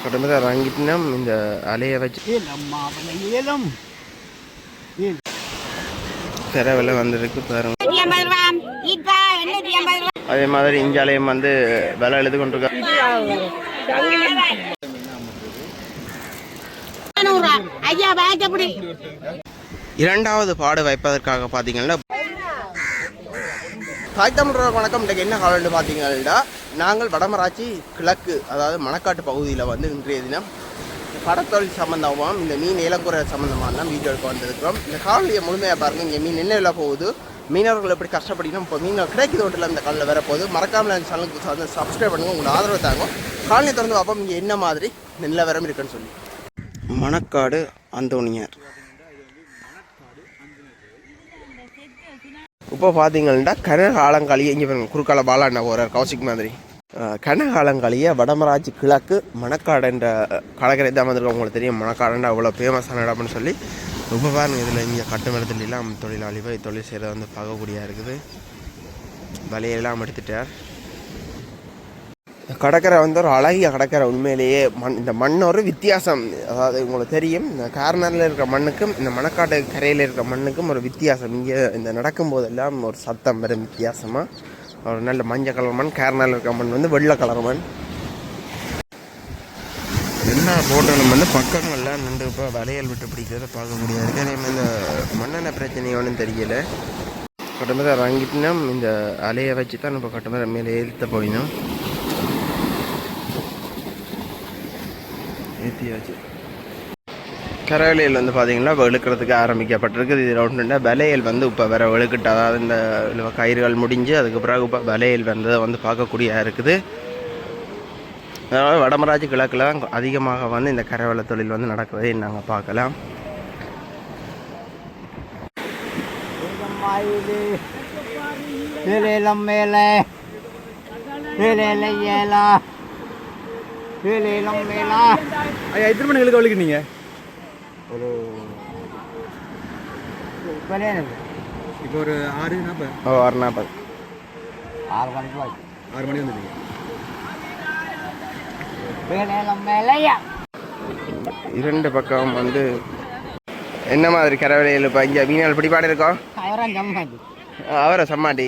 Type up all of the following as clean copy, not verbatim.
கடமை வாங்கிட்டுனா இந்த அலையை வச்சு விலை வந்திருக்கு பாருங்க. அதே மாதிரி இஞ்சாலயம் வந்து விலை எழுதி கொண்டிருக்காங்க. இரண்டாவது பாடு வைப்பதற்காக பார்த்தீங்கன்னா தாய் தமிழர் வணக்கம். இன்றைக்கு என்ன காலம்னு பார்த்தீங்கன்னா நாங்கள் வடமராட்சி கிழக்கு அதாவது மணக்காட்டு பகுதியில் வந்து இன்றைய தினம் கடத்தொழில் சம்மந்தமாக இந்த மீன் இளங்குறை சம்மந்தமாக தான் வீடியோ எடுக்க வந்திருக்கிறோம். இந்த காலையை முழுமையாக பாருங்கள். இங்கே மீன் என்ன விலை போகுது, மீனவர்கள் எப்படி கஷ்டப்படிக்கணும், இப்போ மீன் கிடைக்குது ஒன்றில் இந்த காலையில் வரப்போகுது. மறக்காமல் அந்த சேனலுக்கு வந்து சப்ஸ்கிரைப் பண்ணுங்கள், உங்களை ஆதரவு தாங்க. காலையை திறந்து பார்ப்போம் இங்கே என்ன மாதிரி நிலவரம் இருக்குன்னு சொல்லி. மணக்காடு அந்தோனியார் இப்போ பார்த்தீங்கன்னா கனகாலங்காளியை இங்கே குறுக்கால பாலாண்ணா போகிறார் கௌசிக் மாதிரி. கனகாலங்காளியை வடமராட்சி கிழக்கு மணக்காடு என்ற கடற்கரை தான் வந்துருக்கோம். உங்களுக்கு தெரியும் மணக்காடுன்ற அவ்வளோ ஃபேமஸான இடம்னு சொல்லி. ரொம்ப பாருங்க இதில் இங்கே கட்டுமரத்துலாம் தொழிலாளி போய் தொழில் செய்கிறத வந்து பார்க்கக்கூடியா இருக்குது. வலையெல்லாம் எடுத்துட்டார். கடற்கரை வந்து ஒரு அழகிய கடற்கரை. உண்மையிலேயே இந்த மண் ஒரு வித்தியாசம். அதாவது உங்களுக்கு தெரியும் இந்த கார்னரில் இருக்கிற மண்ணுக்கும் இந்த மணக்காட்டு கரையில் இருக்கிற மண்ணுக்கும் ஒரு வித்தியாசம். இங்கே இந்த நடக்கும்போதெல்லாம் ஒரு சத்தம் வரும் வித்தியாசமாக. ஒரு நல்ல மஞ்சள் கலர் மண், கார்னரில் இருக்கிற மண் வந்து வெள்ளை கலர் மண். எல்லா போட்டலும் வந்து பக்கங்கள்லாம் நின்று இப்போ வலையல் விட்டு பிடிக்கிறத பார்க்கக்கூடிய இருக்குது. அதே மாதிரி இந்த மண்ணெண்ணெய் பிரச்சனையோன்னு தெரியலை. கட்டுமரை வாங்கிட்டுனா இந்த அலையை வச்சு தான் இப்போ கட்டுமரை மேலே ஏற்ற போயினோம். ஏற்றியாச்சு. கரவலையில் வந்து பார்த்தீங்கன்னா வெளுக்கிறதுக்கு ஆரம்பிக்கப்பட்டிருக்குது. இது ரவுண்டுண்டா வலையல் வந்து இப்போ வேறு வெளுக்கிட்டு, அதாவது இந்த கயிறுகள் முடிஞ்சு அதுக்கு பிறகு இப்போ வலையல் வந்ததை வந்து பார்க்கக்கூடிய இருக்குது. அதனால் வடமராட்சி கிழக்கில் தான் அதிகமாக வந்து இந்த கரவலை தொழில் வந்து நடக்குவதை நாங்கள் பார்க்கலாம். எத்தனை மணிகளுக்கு வலிக்கிட்டீங்க? ஒரு இப்போ ஒரு 6:40. 6:40. 6 மணி வந்துட்டீங்க. இரண்டு பக்கம் வந்து என்ன மாதிரி கரவலையில் இப்போ இங்கே மீனால் பிடிப்பாடு இருக்கோம். அவரை சம்மாட்டி,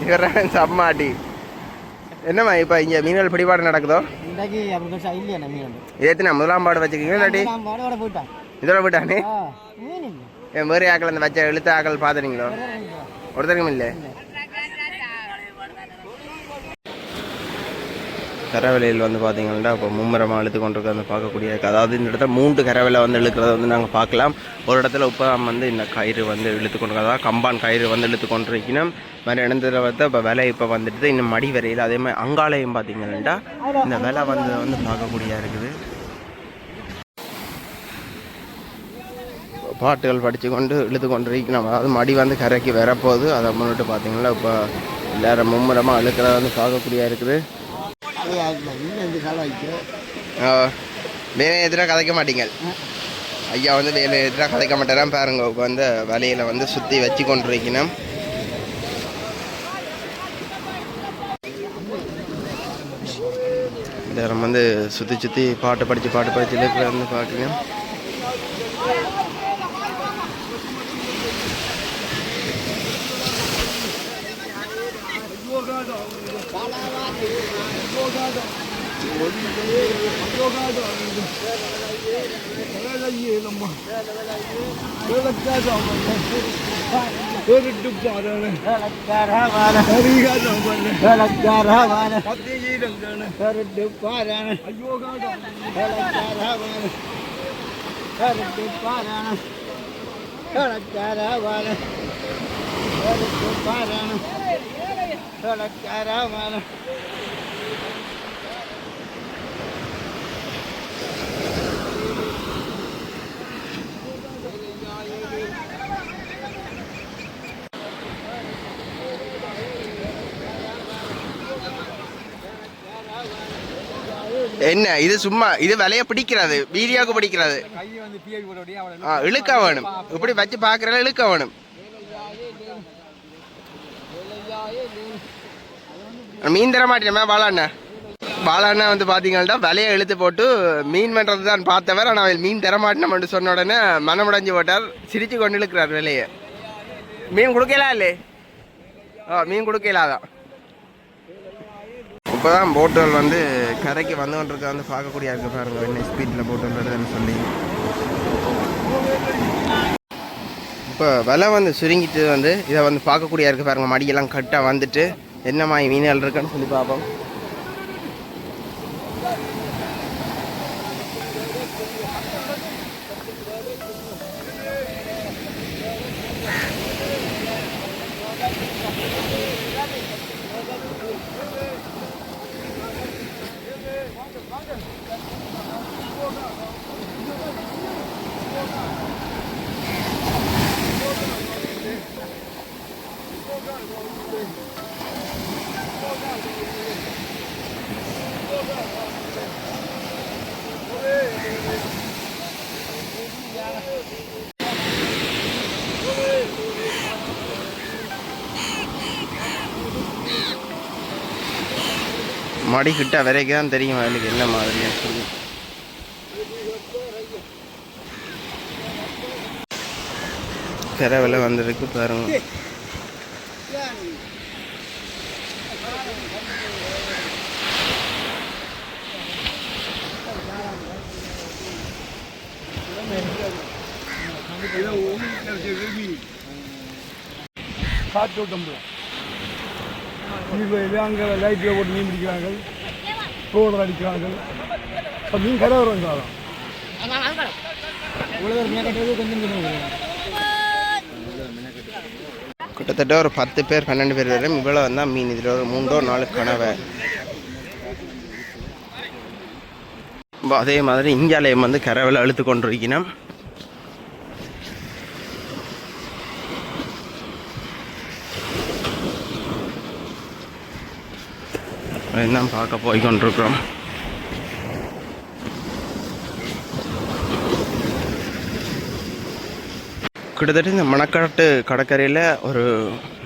இவர சம்மாட்டி. என்னம்மா இப்போ இங்கே மீன்கள் பிடிபாடு நடக்குதோ? எத்தனை முதலாம் பாடு வச்சுக்கீங்க இல்லாட்டி இதோட போயிட்டானே? என் வேறு ஆக்கள் அந்த வச்ச எழுத்த ஆக்கள் பார்த்துறீங்களோ? ஒருத்தருக்கும் இல்லை. கரவலையில் வந்து பார்த்தீங்கன்னா இப்போ மும்முரமாக இழுத்து கொண்டிருக்க வந்து பார்க்கக்கூடிய இருக்குது. அதாவது இந்த இடத்துல 3 கரவலை வந்து இழுக்கிறத வந்து நாங்கள் பார்க்கலாம். ஒரு இடத்துல இப்போ வந்து இந்த கயிறு வந்து இழுத்து கொண்டு, அதாவது கம்பான் கயிறு வந்து இழுத்து கொண்டிருக்கணும். வேறு இடத்துல வந்து இப்போ விலை இப்போ வந்துட்டு இன்னும் மடி வரையில். அதே மாதிரி அங்காலயம் பார்த்தீங்கன்னா இந்த விலை வந்து பார்க்கக்கூடிய இருக்குது. பாட்டுகள் படித்து கொண்டு இழுத்து கொண்டு இருக்கணும். அதாவது மடி வந்து கரைக்கு வரப்போகுது. அதை முன்னிட்டு பார்த்தீங்கன்னா இப்போ எல்லாரும் மும்முரமாக இழுக்கிறத வந்து பார்க்கக்கூடிய இருக்குது. வேலை எதிராக கதைக்க மாட்டீங்க ஐயா, வந்து வேலை எதிராக கதைக்க மாட்டேறான் பாருங்க. வந்து வலையில் வந்து சுற்றி வச்சு கொண்டிருக்கணும். நேரம் வந்து சுற்றி பாட்டு படித்து இழுக்கிற வந்து பார்க்கணும். என்ன இது சும்மா இது விலைய பிடிக்கிறது, வீடியோக்கு பிடிக்கிறது. இழுக்க வேணும், இப்படி வச்சு பாக்குறதுல இழுக்க வேணும். மீன் தர மாட்டேன் பாலாண்ணா வந்து பார்த்தீங்கன்னா விலையை இழுத்து போட்டு மீன் பண்ணுறது தான் பார்த்தவர். ஆனால் மீன் தர மாட்டேன்னு சொன்ன உடனே மனமுடைஞ்சு போட்டார். சிரித்து கொண்டு இழுக்கிறார் விலையை. மீன் கொடுக்கலாம் இல்லை? மீன் கொடுக்கலாதான். இப்போ தான் போட்டுகள் வந்து கரைக்கு வந்து கொண்டிருக்க வந்து பார்க்கக்கூடிய இருக்க பாருங்க என்ன ஸ்பீடில் போட்டு வருதுன்னு சொல்லி. இப்போ விலை வந்து சுருங்கிட்டு வந்து இதை வந்து பார்க்கக்கூடிய இருக்க பாருங்க. மடியெல்லாம் கட்டாக வந்துட்டு என்ன மாதிரி மீன்கள் இருக்குன்னு சொல்லி பார்ப்போம். மடி கிட்ட வரைக்கும் தான் தெரியும் அவளுக்கு என்ன மாதிரி சொல்லி. கரை வந்திருக்கு பாருங்க. அங்கே லைட்டில் போட்டு மீன் பிடிக்கிறாங்க, தோடு அடிக்கிறாங்க. மீன் கடை வரும் சாதம் கிட்டத்தட்ட ஒரு 10 பேர் 12 பேர் வரும். இவ்வளோ வந்தால் மீன். இதில் ஒரு 3-4 கனவை. அதே மாதிரி இந்தியாலயம் வந்து கரவில் அழுத்து கொண்டிருக்கணும். அதுதான் பார்க்க போய் கொண்டிருக்கிறோம். கிட்டத்தட்ட இந்த மணக்காட்டு கடற்கரையில் ஒரு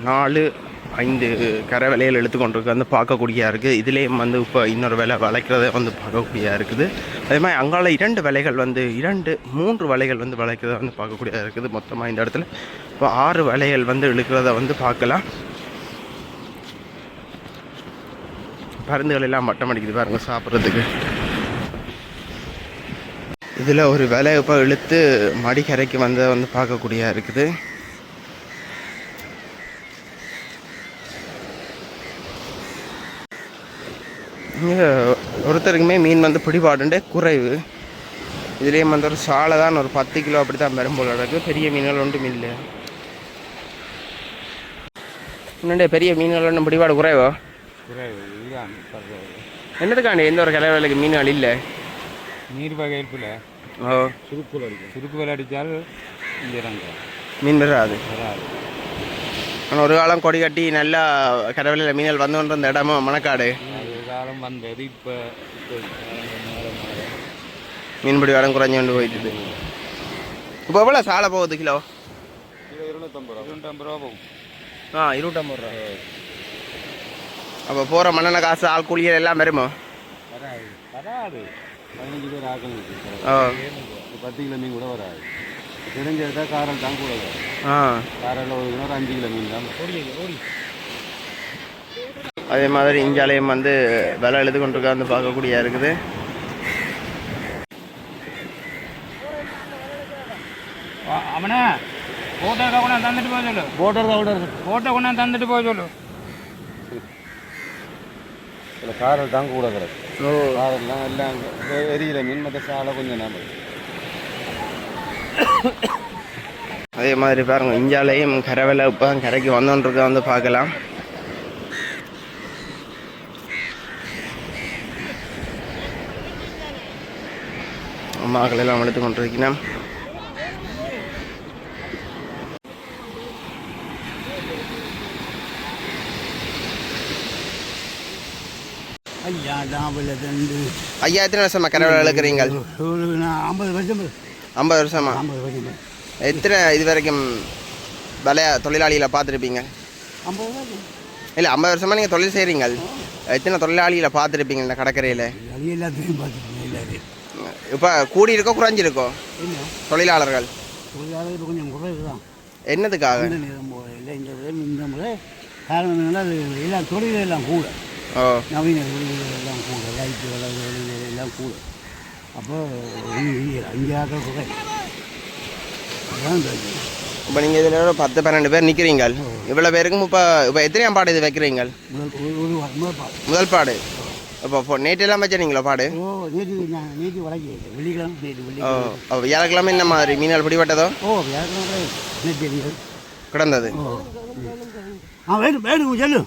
4-5 கரை விலையில் எடுத்து கொண்டிருக்கு வந்து பார்க்கக்கூடியா இருக்குது. இதுலேயும் வந்து இப்போ இன்னொரு விலை வளைக்கிறத வந்து பார்க்கக்கூடியா இருக்குது. அதே மாதிரி அங்கால 2 விலைகள் வந்து 2-3 வலைகள் வந்து வளைக்கிறத வந்து பார்க்கக்கூடியதாக இருக்குது. மொத்தமாக இந்த இடத்துல இப்போ 6 வலைகள் வந்து இழுக்கிறத வந்து பார்க்கலாம். பருந்துகள் எல்லாம் மட்டம் அடிக்குது பாருங்க சாப்பிட்றதுக்கு. இதில் ஒரு விலை இப்போ இழுத்து மடிக்கரைக்கு வந்ததை வந்து பார்க்கக்கூடியா இருக்குது. இங்கே ஒருத்தருக்குமே மீன் வந்து பிடிபாடுண்டே குறைவு. இதுலேயும் வந்து ஒரு சாலை தான் ஒரு 10 கிலோ அப்படி தான் பெரும்போல் இருக்குது. பெரிய மீன்கள் ஒன்றும் இல்லை. இன்னொன்று பெரிய மீன்கள் ஒன்றும் பிடிபாடு குறைவோ? என்னதுக்காண்டி எந்த ஒரு கிளவிலுக்கு மீன்கள் இல்லை? நீர் வகையில் சுருக்கு வலை அடித்தால் மீன் வராது. ஆனால் ஒரு காலம் கொடி கட்டி நல்லா கடவுளில் மீன்கள் வந்து கொண்டு வந்த இடமும் மணக்காடு காலம் வந்தது. இப்போ மீன்பிடி வடம் குறைஞ்சி கொண்டு போயிட்டு. இப்போ எவ்வளோ சாலை போகுது கிலோ? 250 ரூபா போகும். 250 ரூபா. அப்போ போகிற மண்ணெண்ண காசு ஆள் கூலிகள் எல்லாம் வருமோ? வராது. 15 பேர் ஆக்கள் 10 கிலோ மீன் கூட வராது. தெரிஞ்சதா காரல் தான் கூட வரும். காரலில் ஒரு 5 கிலோ மீன் தான். அதே மாதிரி இஞ்சாலையும் வந்து விலை எழுது கொண்டிருக்கா வந்து பார்க்கக்கூடியா இருக்குது. அவனா போட்டோ கொண்டாந்து தந்துட்டு போக சொல்லு. போட்டோ கொண்டாந்து தந்துட்டு போக சொல்லு. காரல் தான் கூட கிடக்கு. காரெல்லாம் எல்லாம் எரியில மீன் மற்ற சாலை கொஞ்சம் நாம. அதே மாதிரி பாருங்க இஞ்சாலையும் கரைவில் இப்போ கரைக்கு வந்தோன்றத வந்து பார்க்கலாம். அம்மாக்கள் எல்லாம் எடுத்து கொண்டிருக்கணும். ஐயா எத்தனை வருஷமா கரைவில் இழுக்கிறீங்க? 50 வருஷமா? எத்தனை இது வரைக்கும் விலையா தொழிலாளிகளை பார்த்துருப்பீங்க? இல்லை 50 வருஷமாக நீங்கள் தொழில் செய்கிறீங்க, எத்தனை தொழிலாளிகளை பார்த்துருப்பீங்க இந்த கடற்கரையில்? எல்லாத்தையும் பார்த்துருக்கேன். இப்போ கூடி இருக்கோ குறைஞ்சிருக்கோ தொழிலாளர்கள்? தொழிலாளர்கள் கொஞ்சம் குறைவு தான். என்னதுக்காக? இல்லை இந்த முறை காரணம் என்னன்னா அது எல்லாம் தொழில்கள் எல்லாம் கூட, நவீன தொழில்கள் எல்லாம் கூட, லைட்டு தொழில்கள் எல்லாம் கூட. அப்போ 5 ஆக்கள் குறை. அதுதான் இப்போ நீங்கள் இதில் 10-12 பேர் நிற்கிறீங்க. இவ்வளோ பேருக்கும் இப்போ எத்தனையாம் பாடு இது வைக்கிறீங்க? முதல் பாடு. இப்போ நேற்றெல்லாம் வச்சுருங்களா பாடு? நேற்று வழங்கி வெள்ளிக்கிழமை, ஓ வியாழக்கிழமை என்ன மாதிரி மீன்கள் பிடிபட்டதோ? வியாழக்கிழமை நேற்று கிடந்தது. வேணும் வேணும் சொல்லு.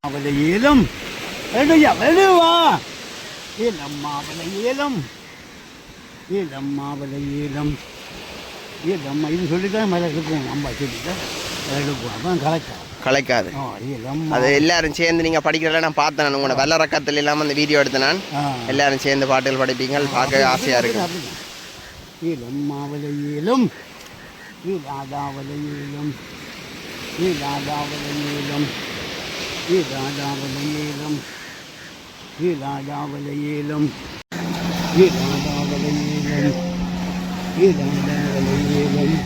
அவளை ஏலம் வேணுயா வேணுவா ஏலம்மா அவளை ஏலம் ஏலம்மா அவளை ஏலம் ஏலம்மா இது சொல்லித்தான் மேலே இருக்கும். அம்மா சொல்லிட்டா எடுக்கும். அப்போ கலைக்காது. அது எல்லாரும் சேர்ந்து நீங்கள் படிக்கிறத நான் பார்த்தேன். நான் உங்களோட வெள்ள ரக்கத்தில் இல்லாமல் அந்த வீடியோ எடுத்தேன் நான். எல்லாரும் சேர்ந்து பாட்டுகள் படிப்பீங்க, பார்க்க ஆசையாக இருக்கு. ஏலம்மாவலை ஏலம் ஏலாதாவலை ஏலம் ஏலாதாவலை ஏலம் ஏலாதாவலை ஏலம் ஏலாதாவலை ஏலம் ஏலாதாவலை ஏலம் ஏலாதாவலை ஏலம் ஏலாதாவலை ஏலம்.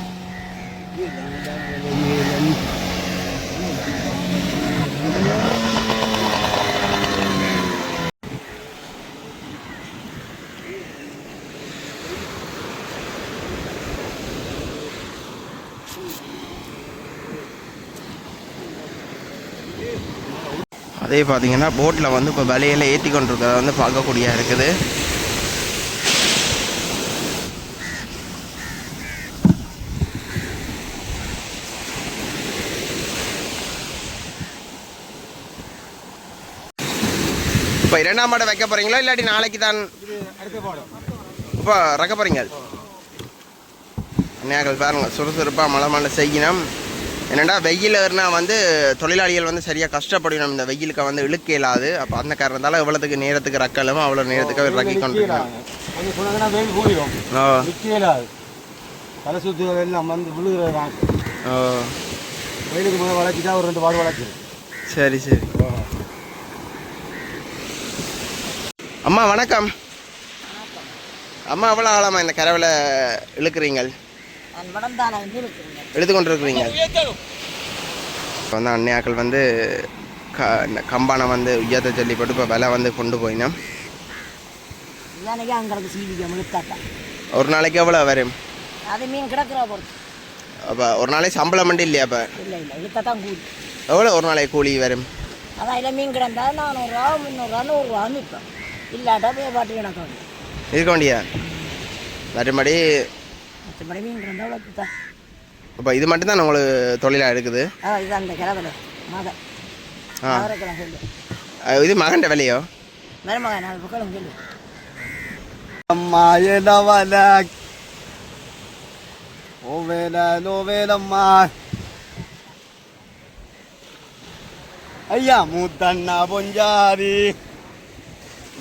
அதே பார்த்தீங்கன்னா போட்டில் வந்து இப்போ வலையில் ஏற்றி கொண்டிருக்கிறத வந்து பார்க்கக்கூடிய இருக்குது. இப்போ 2ஆம் பாடை வைக்க போகிறீங்களா இல்லாட்டி நாளைக்கு தான் இப்போ ரக்க போகிறீங்க? அன்னையாக்கள் பாருங்கள் சுறுசுறுப்பாக மழை செய்யணும். என்னென்னா வெயில் ஏறினா வந்து தொழிலாளிகள் வந்து சரியாக கஷ்டப்படணும். இந்த வெயிலுக்கு வந்து இழுக்க இயலாது. அப்போ அந்த காரணத்தால் எவ்வளோத்துக்கு நேரத்துக்கு ரக்கலும் அவ்வளோ நேரத்துக்கு ரக்கி கொண்டு தலை சுற்றி எல்லாம் வந்து விழுகிறதான். வெயிலுக்கு முதல் வளர்ச்சிட்டா ஒரு 2 பாடு வளர்ச்சி. சரி சரி. அம்மா வணக்கம். அம்மா எவ்வளோ ஆழமா இந்த கரவில் இழுக்கிறீங்க? இழுத்து கொண்டு இருக்கிறீங்க. இப்போ வந்து அன்னையாக்கள் வந்து கம்பானை வந்து உயர்த்த சொல்லி போட்டு இப்போ விலை வந்து கொண்டு போயினோம். ஒரு நாளைக்கு எவ்வளோ வரும்? அப்போ ஒரு நாளைக்கு சம்பளம் மட்டும் இல்லையா? அப்போ எவ்வளோ ஒரு நாளைக்கு கூலி வரும்? இருக்க வேண்டியா மறுபடி? அப்போ இது மட்டும்தான் உங்களுக்கு தொழிலாக இருக்குது? இது மகண்ட விலையோ? ஐயா மூத்தண்ணா பொஞ்சாரி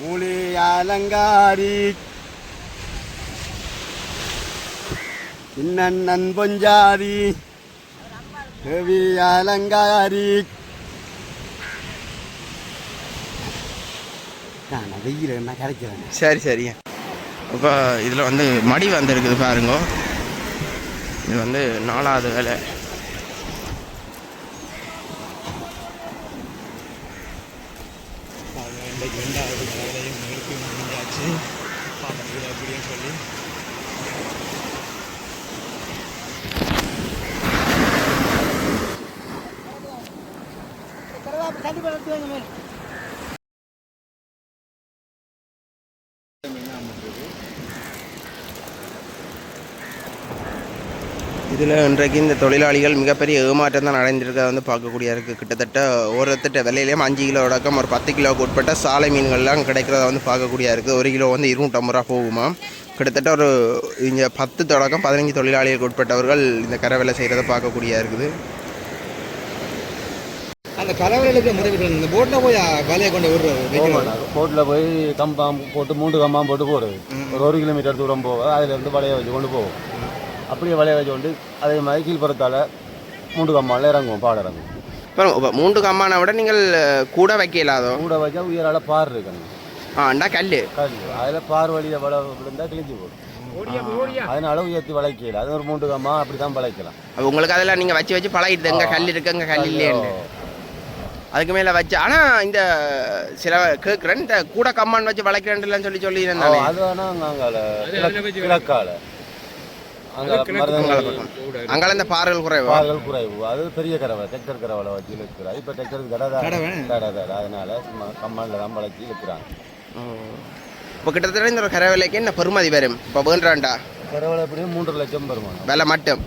மூலி அலங்காரி இன்னன் பொஞ்சாரி கவி அலங்காரி. நான் வெயில் என்ன கிடைக்கிறேன். சரி சரி. இப்போ இதில் வந்து மடி வந்துருக்குது பாருங்க. இது வந்து 4ஆவது வேலை. இன்றைக்கு 2ஆவது வேலையும் முயற்சி முடிஞ்சாச்சு. அப்படின்னு சொல்லி இதில் இன்றைக்கு இந்த தொழிலாளிகள் மிகப்பெரிய ஏமாற்றம் தான் அடைஞ்சிருக்கிறத வந்து பார்க்கக்கூடிய இருக்குது. கிட்டத்தட்ட ஒருத்தட்ட விலையிலேயும் 5 கிலோ அடக்கம் ஒரு 10 கிலோவுக்கு உட்பட்ட சாலை மீன்கள்லாம் கிடைக்கிறத வந்து பார்க்கக்கூடிய இருக்குது. 1 கிலோ வந்து 250 ரூபா போகுமா. கிட்டத்தட்ட ஒரு இங்கே 10 தொடக்கம் 15 தொழிலாளிகளுக்கு உட்பட்டவர்கள் இந்த கரை வேலை செய்கிறத பார்க்கக்கூடிய இருக்குது. அந்த கரவலைக்கு முறைவிட்டு இந்த போட்டில் போய் வேலையை கொண்டு விடுறது. போட்டில் போய் கம்பாம் போட்டு 3 கம்பாம் போட்டு போடுறது. ஒரு 1 கிலோமீட்டர் தூரம் போக அதிலேருந்து வலையை வச்சு கொண்டு போவோம். அப்படியே வலையை வச்சு கொண்டு அதே மாதிரி கீழ்ப்புறத்தால் மூன்று கம்மாவில் இறங்குவோம் பாடம் இறங்குவோம். இப்போ 3 கம்மானை விட நீங்கள் கூட வைக்கலாதோ? கூட வச்சா உயரால பார் இருக்கணும். அண்டா கல் அதில் பார் வழியில் விழுந்தால் கிழிஞ்சு போடும். அதனால உயர்த்தி வளைக்கல. அது ஒரு 3 கம்மா அப்படி தான் வளைக்கலாம். உங்களுக்கு அதெல்லாம் நீங்கள் வச்சு பழகிட்டு எங்கே கல் இருக்கு அங்கே கல் இல்லையேன்னு அதுக்கு மேலே வச்சு. ஆனால் இந்த சில கேட்குறேன் இந்த கூட கம்மான் வச்சு வளைக்கிறேன்லாம் சொல்லி இருந்தாங்க. அது வேணால் நாங்கள் கிழக்கால அங்கே இந்த பாறைகள் குறைவு அது பெரிய கரவை டெக்டர் கரவை வச்சு இழுக்கிறாங்க. இப்போ டெக்டருக்கு கடை அதனால கம்மானில் தான் வளைச்சி இழுக்கிறாங்க. இப்போ கிட்டத்தட்ட இந்த கரவிலைக்கு என்ன பெருமதி வரும் இப்போ வேண்டாண்டா? கரவலை எப்படியும் 3 லட்சம் வருமானம் விலை மட்டும்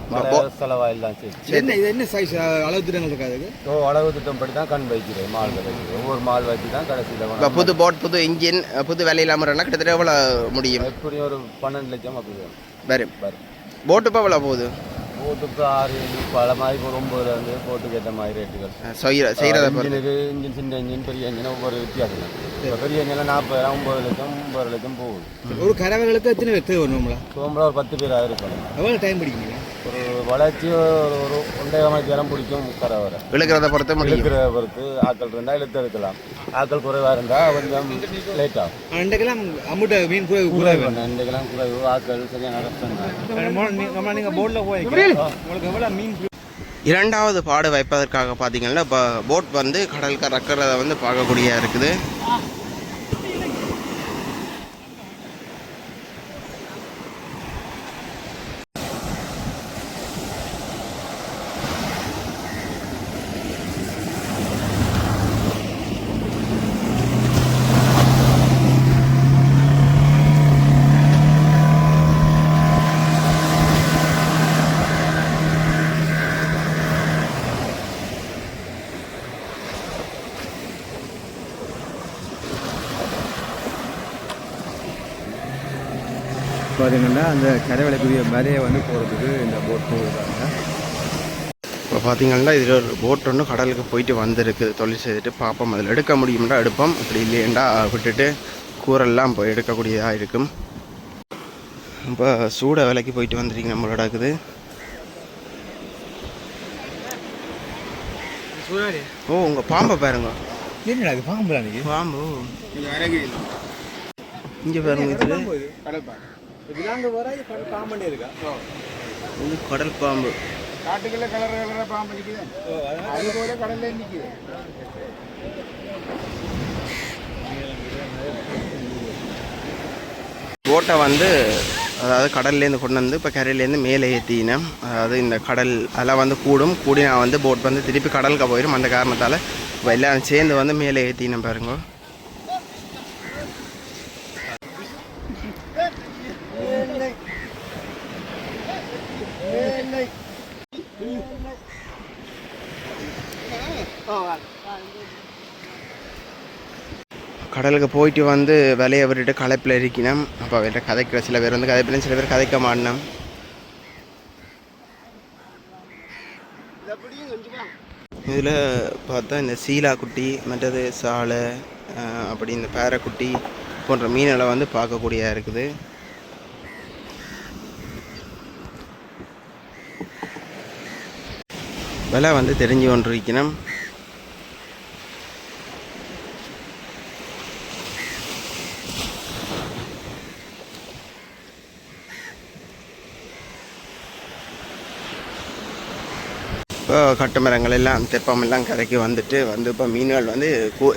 செலவா எல்லாம் இது என்ன சைஸ் அளவு திட்டங்கள் இருக்காது? அளவு திட்டம் படி தான் கண் வைக்கிறேன். மால் வைக்கிறேன். ஒவ்வொரு மால் வச்சு தான் கடைசியில் புது போட் புது இன்ஜின் புது விலை இல்லாமல் கிட்டத்தட்ட எவ்வளோ முடியும்? எப்படியும் ஒரு 12 லட்சம் அப்படி வரும். போட்டு இப்போ எவ்வளோ போகுது? போட்டுக்கு 6 பல மாதிரி ஒரு 9 போட்டுக்கு ஏற்ற மாதிரி ரேட்டுகள் செய்கிறத இன்ஜின் சின்ன இன்ஜின் பெரிய இன்ஜின் ஒவ்வொரு வித்தியாசம். பெரிய இன்ஜின் 40,000 9 லட்சம் 9 லட்சம் போகுது. ஒரு கரவைகளுக்கு எத்தனை பேர் தேவை? சோம்பலா ஒரு 10 பேர் இருக்கணும். எவ்வளோ டைம் பிடிக்குங்க? ஒரு வளர்ச்சி ஒரு 1.5 மணி நேரம் பிடிக்கும். கரவரை இழுக்கிறத பொறுத்து ஆக்கள் இருந்தால் இழுத்து எடுக்கலாம். ஆக்கள் குறைவாக இருந்தால் கொஞ்சம் லேட் ஆகும். 2 கிலோ அமுட்ட மீன் குறைவு 2 கிலோ குறைவு ஆக்கள் சரியான கஷ்டம். நீங்கள் போட்டில் போய் உங்களுக்கு எவ்வளோ மீன்? இரண்டாவது பாடு வைப்பதற்காக பார்த்தீங்கன்னா இப்போ போட் வந்து கடல் கறக்கிறத வந்து பார்க்கக்கூடிய இருக்குது. பார்த்தீங்கன்னா அந்த கரைவலைக்குரிய மலையை வந்து போகிறதுக்கு இந்த போட் போகிறாங்க. இப்போ பார்த்தீங்கன்னா இதில் ஒரு போட் ஒன்று கடலுக்கு போயிட்டு வந்திருக்குது. தொழில் செய்துட்டு பார்ப்போம். அதில் எடுக்க முடியும்னா எடுப்போம், அப்படி இல்லையேண்டா விட்டுட்டு கூரெல்லாம் போய் எடுக்கக்கூடியதாக இருக்கும். இப்போ சூட வேலைக்கு போயிட்டு வந்துருக்கீங்க நம்மளோட இருக்குது. ஓ உங்கள் பாம்பை பாருங்க. என்னடா இது பாம்பு? பாம்பு இங்கே பாருங்க. இது கடல் பாம்பு. காட்டுக்குள்ள கலர் பாம்பு நிற்குது. அது போல கடல்ல நிற்குது. போட்டை வந்து அதாவது கடல்லேருந்து கொண்டு வந்து இப்போ கரையிலேருந்து மேலே ஏற்றினேன். அதாவது இந்த கடல் அதெல்லாம் வந்து கூடி நான் வந்து போட் வந்து திருப்பி கடலுக்கு போயிடும். அந்த காரணத்தால் இப்போ எல்லாம் சேர்ந்து வந்து மேலே ஏற்றினேன் பாருங்க. கடலுக்கு போயிட்டு வந்து விலையை விட்டுட்டு களைப்பில் இருக்கணும். அப்போ அவர்கிட்ட கதைக்கிற சில பேர் வந்து கதைப்பிலும் சில பேர் கதைக்க மாட்டோம். இதில் பார்த்தா இந்த சீலா குட்டி மற்றது சாலை அப்படி இந்த பேரக்குட்டி போன்ற மீன்களை வந்து பார்க்கக்கூடியதாக இருக்குது. விலை வந்து தெரிஞ்சு கொண்டிருக்கணும். இப்போ கட்டுமரங்கள் எல்லாம் தெப்பமெல்லாம் கரைக்கு வந்துட்டு இப்போ மீன்கள் வந்து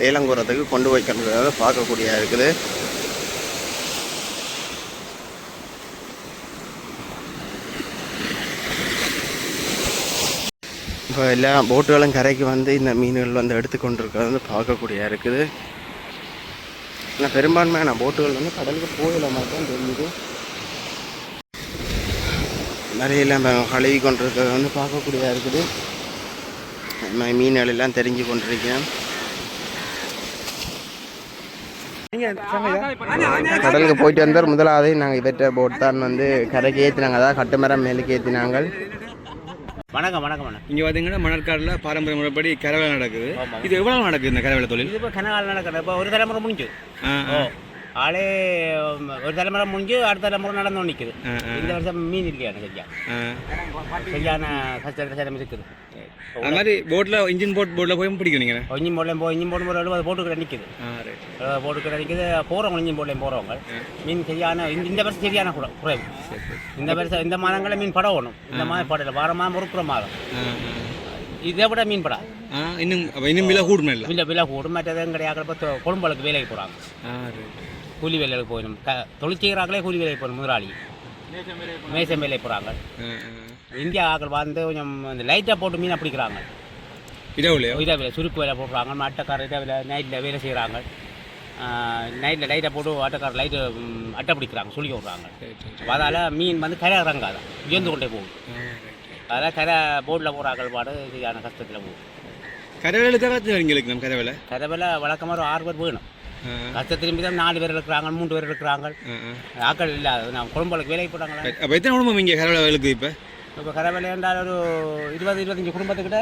ஏலங்குறதுக்கு கொண்டு வைக்கிறத பார்க்கக்கூடியதாக இருக்குது. இப்போ எல்லா போட்டுகளும் கரைக்கு வந்து இந்த மீன்கள் வந்து எடுத்துக்கொண்டிருக்கிறது வந்து பார்க்கக்கூடியதாக இருக்குது. ஆனால் பெரும்பான்மையான போட்டுகள் வந்து கடலுக்கு போயில மட்டும் தெரியுது. நிறையெல்லாம் கழுவி கொண்டிருக்கிறது வந்து பார்க்கக்கூடியதாக இருக்குது. மீன்கள் எல்லாம் தெரிஞ்சு கொண்டிருக்கேன். கடலுக்கு போயிட்டு வந்தார். முதலாவது நாங்கள் இவற்ற போட் தான் வந்து கரைக்கு ஏற்றினாங்க. அதாவது கட்டுமரம் மேலுக்கு ஏற்றினாங்க. வணக்கம் வணக்கம் வணக்கம். இங்கே பார்த்தீங்கன்னா மணற்காடில் பாரம்பரிய முறைப்படி கரவேலை நடக்குது. இது எவ்வளோ நடக்குது இந்த கரவேலை தொழில்? இது இப்போ கனகால நடக்குது. இப்போ ஒரு தலைமுறை முடிஞ்சு. ஆளே ஒரு தலைமுறை முடிஞ்சு அடுத்த தலைமுறை நடந்து நிற்குது. இந்த வருஷம் மீன் இல்லையா சரியா சரியான கஷ்டத்தில் சிரமம் இருக்குது. அது மாதிரி போட்டில் இன்ஜின் போட்டில் போய் பிடிக்கும் நீங்கள் இன்ஜின் போட்டு ஒரு 70 போட்டுக்கிட்ட நிற்குது. போட்டுக்கிட்ட நிற்குது போகிறவங்க இன்ஜின் போட்லையும் போகிறவங்க மீன் சரியான இந்த வருஷம் சரியான குறைவு. இந்த வருஷம் இந்த மாதங்களில் மீன் படணும். இந்த மாதம் படலை வார மாதம் ஒரு மாதம் இதை விட மீன் படாது. இன்னும் விலை கூடும் இல்லை விலை கூடும். மற்றது கிடையாது. இப்போ கொழும்பலுக்கு வேலைக்கு போகிறாங்க. கூலி வேலைக்கு போயிடும். தொழில் செய்கிறாங்களே கூலி வேலைக்கு போகணும். முதலாளி மேசம் வேலைக்கு போகிறாங்க. இந்தியா ஆக்கள் வந்து கொஞ்சம் இந்த லைட்டாக போட்டு மீனை பிடிக்கிறாங்க. இதை சுருக்கு வேலை போடுறாங்க. அட்டைக்காரர் இதை வேலை நைட்டில் வேலை செய்கிறாங்க. நைட்டில் லைட்டை போட்டு ஆட்டக்காரர் லைட்டு அட்டை பிடிக்கிறாங்க, சுழிக்க விட்றாங்க. அதால் மீன் வந்து கரை இறங்காதான் உயர்ந்து கொண்டே போகும். அதனால் கரை போட்டில் போகிறாக்கள் பாடு சரியான கஷ்டத்தில் போகும். கரை வேலை வழக்கமாக ஒரு 6 பேர் வேணும். கஷ்ட திரும்பி தான் 4 பேர் இருக்கிறாங்க, 3 பேர் இருக்கிறாங்க. ஆக்கள் இல்லாத நான் குடும்பங்களுக்கு வேலைக்கு போட்டாங்களா. அப்போ எத்தனை குடும்பம் இங்கே கரை வேலைக்கு இப்போ கரை வேலை என்றால் ஒரு 20-25 குடும்பத்துக்கிட்ட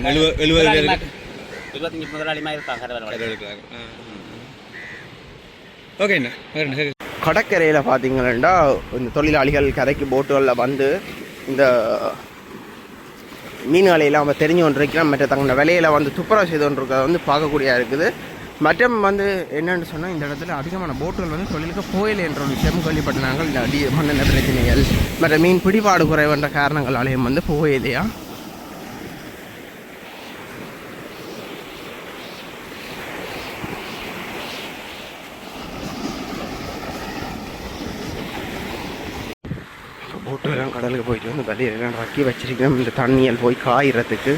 25 முதலாளிமா இருக்காங்க கரை வேலை. ஓகேண்ணா. கடற்கரையில் பார்த்தீங்கன்னா இந்த தொழிலாளிகள் கரைக்கு போட்டுகளில் வந்து இந்த மீன்களையெல்லாம் நம்ம தெரிஞ்சு கொண்டிருக்கிறோம். மற்ற தங்களோட விலையில் வந்து துப்புரவு செய்து கொண்டிருக்கிறத வந்து பார்க்கக்கூடியதாக இருக்குது. மற்றும் வந்து என்னென்னு சொன்னால் இந்த இடத்துல அதிகமான போட்டுகள் வந்து தொழிலுக்கு போயில என்ற ஒரு விஷயம் கேள்விப்பட்டாங்க. இந்த மண்ணெண்ண பிரச்சனைகள் மற்ற மீன் பிடிபாடு குறைவென்ற காரணங்களாலேயும் வந்து போயிலையா. போட்டுலாம் கடலுக்கு போயிட்டு வந்து வலையெல்லாம் ரக்கி வச்சிருக்கோம். இந்த தண்ணியல் போய் காயிறதுக்கு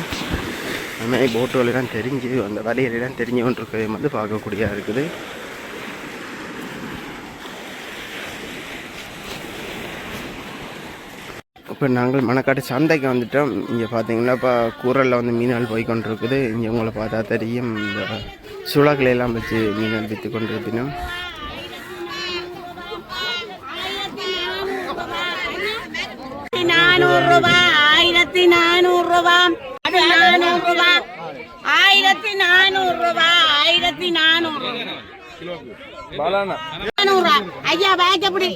அதுமாதிரி போட்டுகளெல்லாம் தெரிஞ்சு அந்த வலையெல்லாம் தெரிஞ்சு கொண்டிருக்கதை வந்து பார்க்கக்கூடியதாக இருக்குது. இப்போ நாங்கள் மணக்காட்டு சந்தைக்கு வந்துட்டோம். இங்கே பார்த்தீங்கன்னா இப்போ கூரலில் வந்து மீன்கள் போய் கொண்டிருக்குது. இங்கே உங்களை பார்த்தா தெரியும். இந்த சுளகளையெல்லாம் வச்சு மீன்கள் விற்று கொண்டிருப்பினோம். ரூபா 1400 ரூபா 1400 ஐயா பேக் எப்படி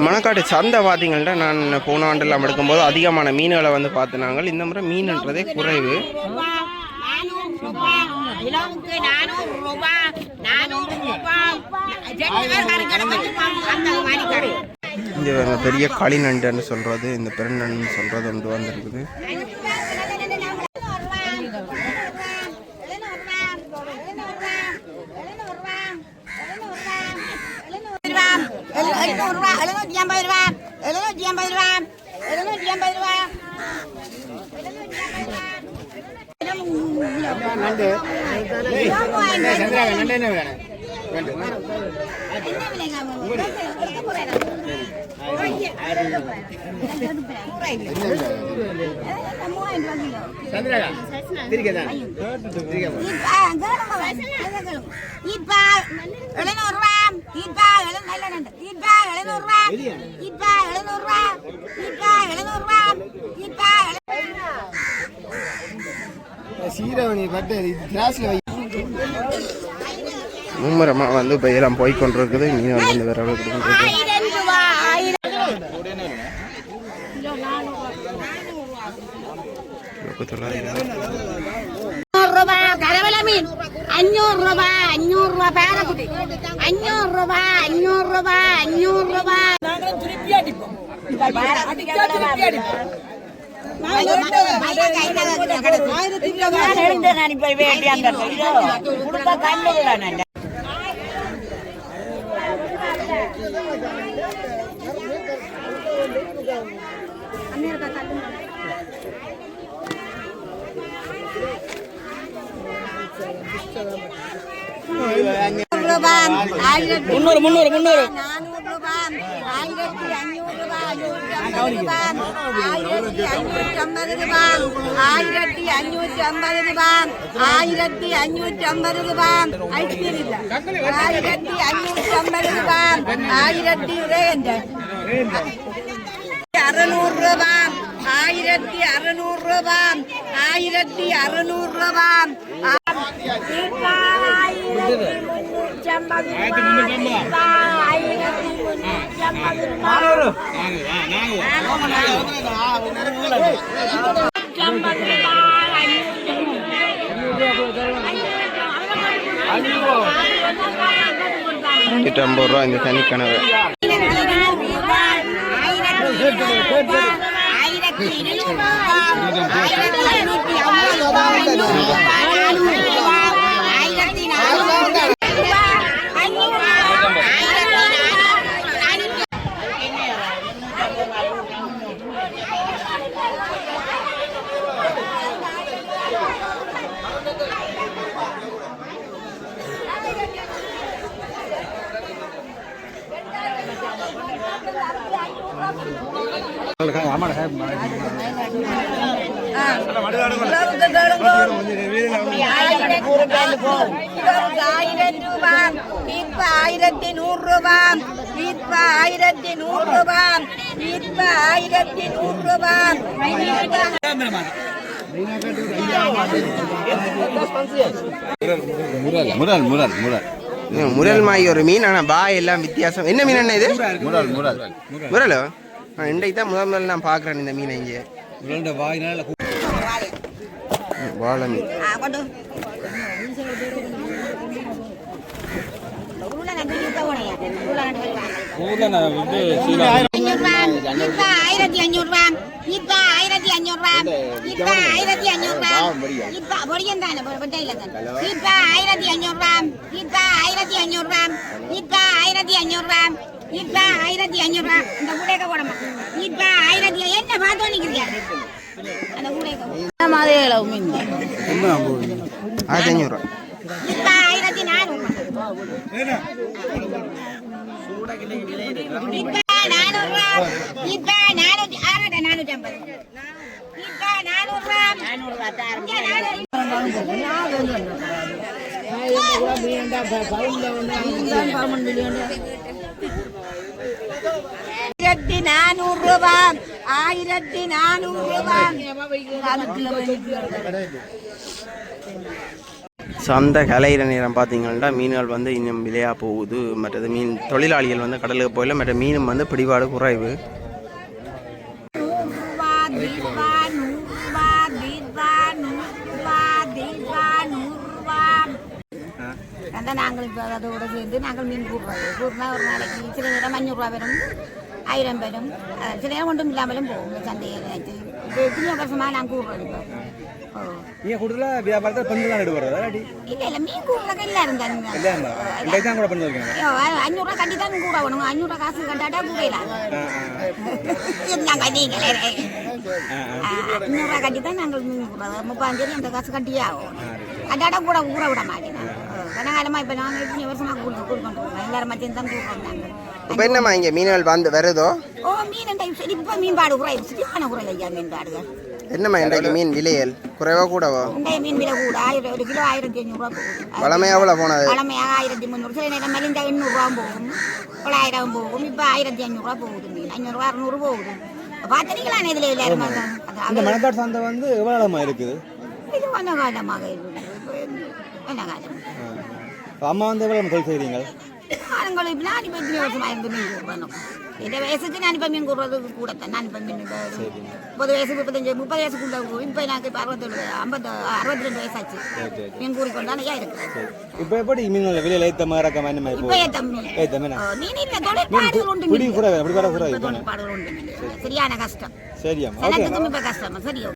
மணக்காட்டு சந்தை பார்த்தீங்கன்னா நான் போன ஆண்டெல்லாம் எடுக்கும்போது அதிகமான மீன்களை வந்து பார்த்தினாங்க. இந்த முறை மீன்ன்றதே குறைவு. இங்கே பெரிய களிநண்டுன்னு சொல்கிறது, இந்த பெருநண்டு சொல்கிறது ஒன்று வந்துருக்குது. மும்முரமாக வந்து இப்போ எல்லாம் போய்கொண்டிருக்குது. மீன் வந்து வேற அளவுக்கு கரவல மீன் 500 ரூபாய் 500 ரூபாய் பேரக்குட்டி 500 ரூபாய் 500 ரூபாய் 500 ரூபாய். முன்னூறு முன்னூறு முன்னூறு ₹50 இந்த தனி கனவு. முரல் மாய் ஒரு மீன். ஆனால் பாய் எல்லாம் வித்தியாசம். என்ன மீன் என்ன இது? முரல். இன்றைக்கு தான் முதல் நான் பார்க்குறேன் இந்த மீனை. இங்கே வாழை மீன். அந்த கலையிற நேரம் பார்த்தீங்கன்னா மீன்கள் வந்து இன்னும் விலையா போகுது. மற்றது மீன் தொழிலாளிகள் வந்து கடலுக்கு போயில மற்ற மீனும் வந்து பிடிபாடு குறைவு. நாங்கள் இப்போ அதோட சேர்ந்து நாங்கள் மீன் கூடுறோம். ஒரு நாளைக்கு சில நேரம் 500 வரும், 1000 வரும், சில நேரம் ஒன்றும் இல்லாமலும் போகும் சந்தையில். எத்தனையோ வருஷமாக நான் கூடுறோம். இப்போ வியாபாரத்தில் பெண்கள் எடுக்கிறது இல்லை இல்லை மீன் கூடுறதுக்கு எல்லாரும் தான் 500 கட்டி தான் கூட வேணும். 500 காசு கட்டாட்டா கூடையிலாம் நீங்களே 500 கட்டி தான் நாங்கள் மீன் கூடுறது. 35 அந்த காசு கட்டியே ஆகும். கட்டாட்டா கூட ஊற விட மாட்டேன். கனகாலமாக இப்போ நாங்கள் எத்தனை வருஷமாக கூடுக்கொண்டிருக்கோம். எல்லாரும் மத்தியம் தான் கூடுறோம் நாங்கள். இப்போ என்னம்மா இங்கே மீன்கள் வந்து வருதோ? மீன் இப்போ மீன்பாடு குறையும். சிட்டியான குறையில் ஐயா மீன்பாடுகள். என்னம்மா இன்றைக்கு மீன் விலையல் குறைவா கூடவா? மீன் விலை கூட 1 கிலோ 1500 போகும். பழமையாக எவ்வளோ போனது? பழமையாக 1300. சில நேரம் மலிந்த 800 போகும், 900 போகும். இப்போ 1500 போகுது. மீன் 500 600 போகுது. பார்த்துருக்கலான்னு இதில் எல்லாருமே. அந்த மணக்காட்டு சந்தை வந்து எவ்வளோ காலமாக இருக்குது? இது கொஞ்ச காலமாக இருக்குது. கொஞ்ச காலம். அம்மா வந்து எவ்வளோ தொழில் செய்கிறீங்க? ஆளுங்களை இப்போ நான் இப்போ 2 வருஷமாக இருந்து மீன் கூடுறோம். இந்த வயசுக்கு நான் இப்போ மீன் கூடுறது கூட தான். நான் இப்போ மீன் 30 வயசு 30 வயசுக்குள்ள இப்போ எனக்கு இப்போ 62 வயசாச்சு. மீன் கூறிக்கொண்டான இருக்கிறேன். இப்போ எப்படி மீன் வெளியில் ஏற்ற மாதிரி இருக்க மாதிரி நம்ம இப்போ ஏற்ற மீன் இல்லை, தொழிற்பாடுகள் உண்டு. அப்படி வரக்கூடாது தொழிற்பாடுகள் உண்டு. சரியான கஷ்டம். சரியா எனக்கு இப்போ கஷ்டம். சரி.